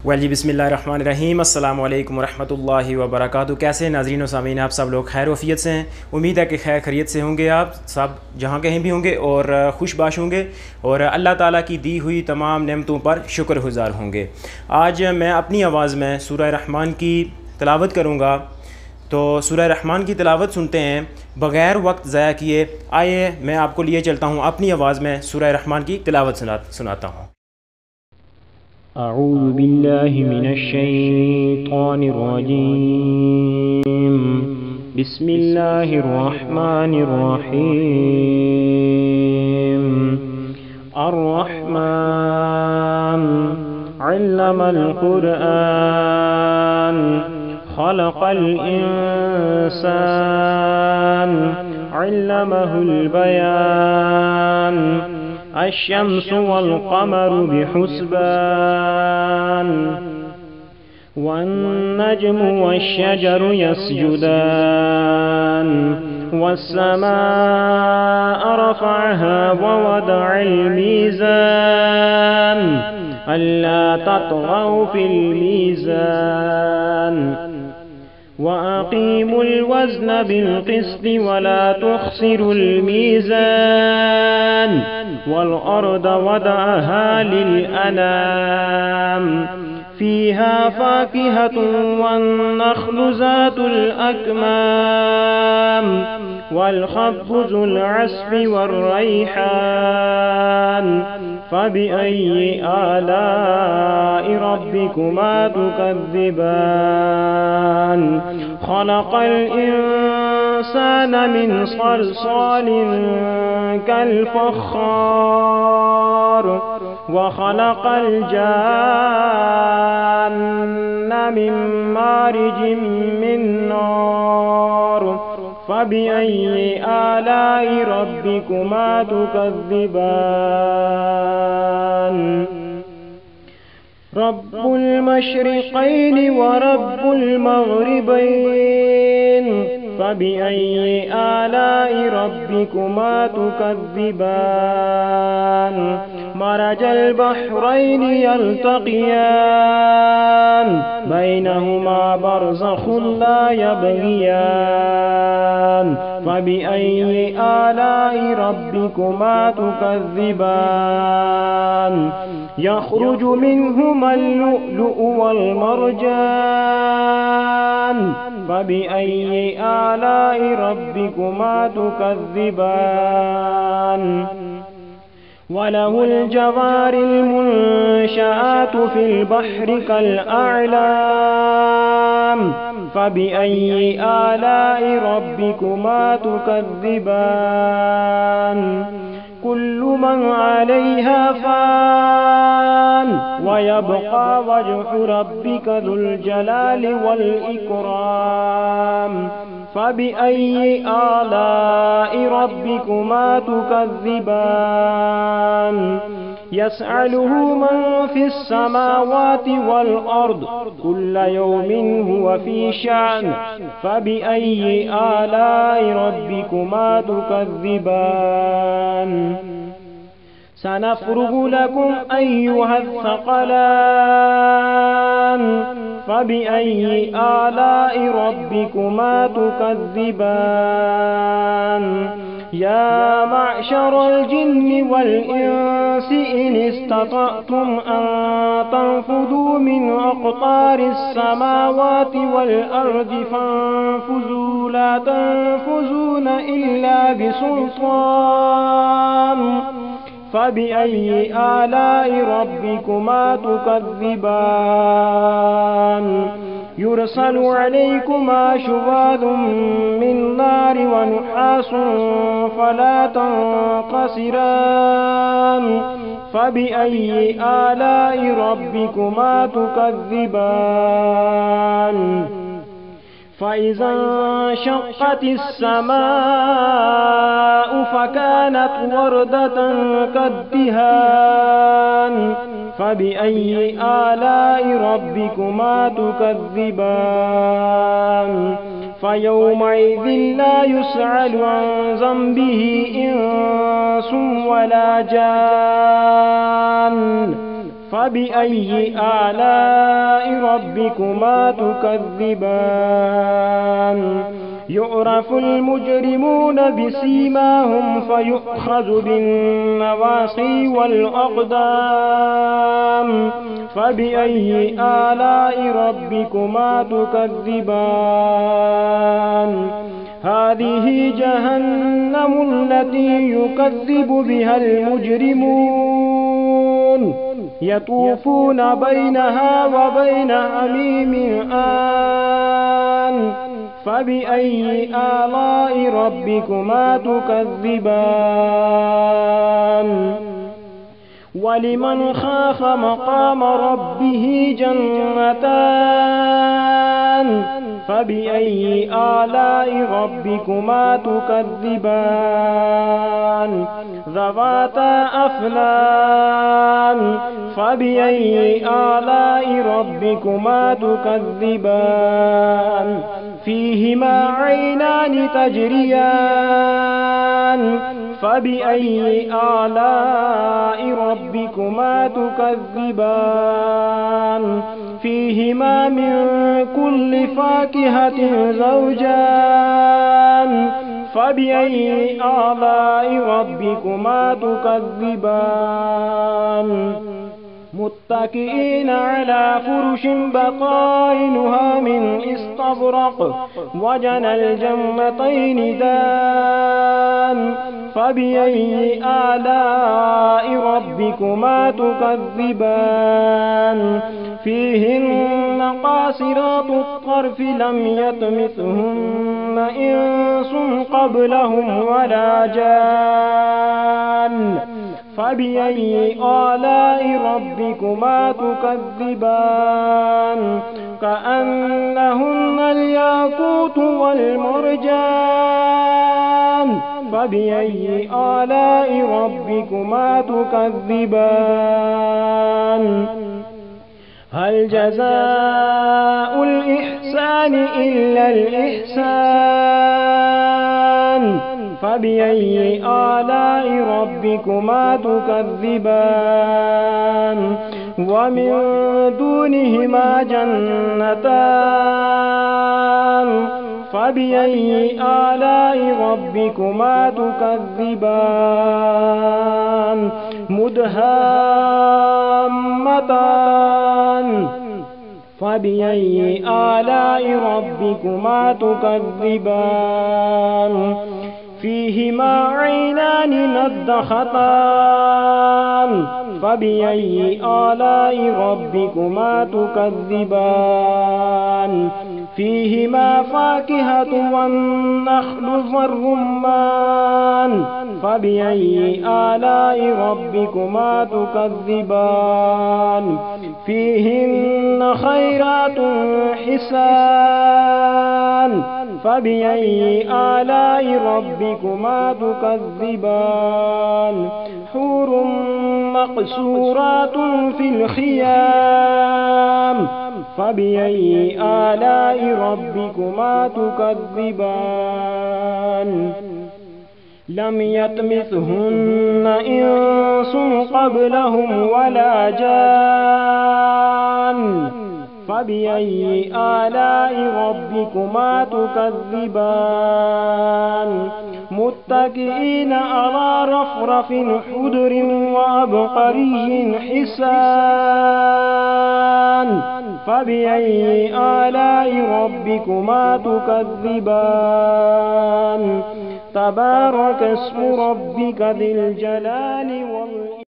जी बिस्मिल्लाहिर्रहमानिर्रहीम अस्सलाम वालेकुम रहमतुल्लाहि व बरकातुहू। कैसे नाज़रीन व सामीन आप सब लोग खैर वफ़ियत से हैं। उम्मीद है कि खैर खैरियत से होंगे। आप सब जहाँ कहीं भी होंगे और खुशबाश होंगे और अल्लाह ताला की दी हुई तमाम नेमतों पर शुक्रगुज़ार होंगे। आज मैं अपनी आवाज़ में सूरह रहमान की तिलावत करूँगा। तो सूरह रहमान की तिलावत सुनते हैं बग़ैर वक्त ज़ाया किए। आइए मैं आपको लिए चलता हूँ, अपनी आवाज़ में सूरह रहमान की तिलावत सुनाता हूँ। अऊज़ु बिल्लाहि मिनश शैतानिर रजीम। बिस्मिल्लाहिर रहमानिर रहीम। अर्रहमान अल्लमल कुरआन खलक़ल इंसान अल्लमहुल बयान। अश्शम्सु वल क़मरु बिहुस्बान वन्नज्मु वश्शजरु यस्जुदान। वस्समाअ रफ़अहा ववदअल मीज़ान अल्ला तत्ग़ौ फ़िल मीज़ान। वअक़ीमुल वज़्न बिल्क़िस्ति वला तुख़्सिरुल मीज़ान। वल्अर्द वदअहा लिलअनाम फ़ीहा फ़ाकिहतुन वन्नख़्लु ज़ातुल अकमाम वल्हब्बु ज़ुल अस्फ़ि वर्रैहान। फ़बिअय्यि आलाइ रब्बिकुमा तुकज़्ज़िबान। ख़लक़ल इंसान मिन सलसालिन कल्फ़ख़्ख़ार वख़लक़ल जान्न मिन मारिजिम मिन नार। फ़बिअय्यि आलाइ रब्बिकुमा तुकज़्ज़िबान। रब्बुल मशरिक़ैनि व रब्बुल मग़रिबैन। फ़बिअय्यि आलाइ रब्बिकुमा तुकज़्ज़िबान। मरजल बहरैनि यल्तक़ियान बैनहुमा बरज़ख़ुन ला यबग़ियान। फ़बिअय्यि आलाइ रब्बिकुमा तुकज़्ज़िबान। यख़रुजु मिनहुमा लुअ्लुअु वल्मरजान। फ़बिअय्यि आलाइ रब्बिकुमा तुकज़्ज़िबान। वलहुल जवारिल मुनशआतु फ़िल बहरि कल्अअलाम। फ़बिअय्यि आलाइ रब्बिकुमा तुकज़्ज़िबान। कुल्लु मन अलैहा फ़ान वयब्क़ा वज्हु रब्बिका ज़ुल जलालि वल इकराम। फ़बिअय्यि आलाइ रब्बिकुमा तुकज़्ज़िबान। यसअलुहु मन फ़िस समावाति वल अर्द कुल्ल यौमिन हुव फ़ी शअन। फ़बिअय्यि आलाइ रब्बिकुमा तुकज़्ज़िबान। सनफ़्रुगु लकुम अय्युहस्सक़लान। फ़बिअय्यि आलाइ रब्बिकुमा तुकज़्ज़िबान। या मअशरल जिन्नि वल इंसि इन इस्ततअतुम अन तन्फुज़ू मिन अक़तारिस समावाति वल अर्दि फन्फुज़ू ला तन्फुज़ून इल्ला बिसुल्तान। फ़बिअय्यि आलाइ रब्बिकुमा तुकज़्ज़िबान। युरसलु अलैकुमा शुवाज़ुम मिन नार व नुहासुन फला तंक़सिरान। फ़बिअय्यि आलाइ रब्बिकुमा तुकज़्ज़िबान। फ़इज़ा इंशक़्क़तिस समाअु फ़कानत वरदतन कद्दिहान। फ़बिअय्यि आलाइ रब्बिकुमा तुकज़्ज़िबान। फ़यौमइज़िन ला युस्अलु अन ज़ंबिहि इंसुन वला जान। فبأي آلاء ربكما تكذبان يعرف المجرمون بسيماهم فيؤخذ بالنواصي والأقدام فبأي آلاء ربكما تكذبان هذه جهنم التي يكذب بها المجرمون يطوفون بينها وبين حميم آن فبأي آلاء ربكما تكذبان ولمن خاف مقام ربه جنتان فبأي آلاء ربكما تكذبان ذواتا أفنان فبأي آلاء ربكما تكذبان فيهما عينان تجريان فبأي آلاء ربكما تكذبان فيهما من كل فاكهة زوجان فبأي آلاء ربكما تكذبان متكئين على فرش بطائنها من استبرق وجنى الجنتين دان فبأي آلاء ربكما تكذبان فيهن قاصرات الطرف لم يطمثهن إنس قبلهم ولا جان فبأي آلاء ربكما تكذبان كأنهن الياقوت والمرجان فبأي آلاء ربكما تكذبان هل جزاء الإحسان إلا الإحسان فبأي آلاء ربكما تكذبان ومن دونهما جنتان فبأي آلاء ربكما تكذبان مدهامتان فبأي آلاء ربكما تكذبان فيهما عينان نضختان فبأي آلاء ربكما تكذبان فيهما فاكهة والنخل والرمان فبأي آلاء ربكما تكذبان فيهن خيرات حسان فبأي آلاء ربكما تكذبان حور مقصورات في الخيام فبأي آلاء ربكما تكذبان لم يطمثهن إنس قبلهم ولا جان فبأي آلاء ربكما تكذبان متكئين على رفرف خضر وعبقري حسان فبأي آلاء ربكما تكذبان تبارك اسم ربك ذي الجلال والإكرام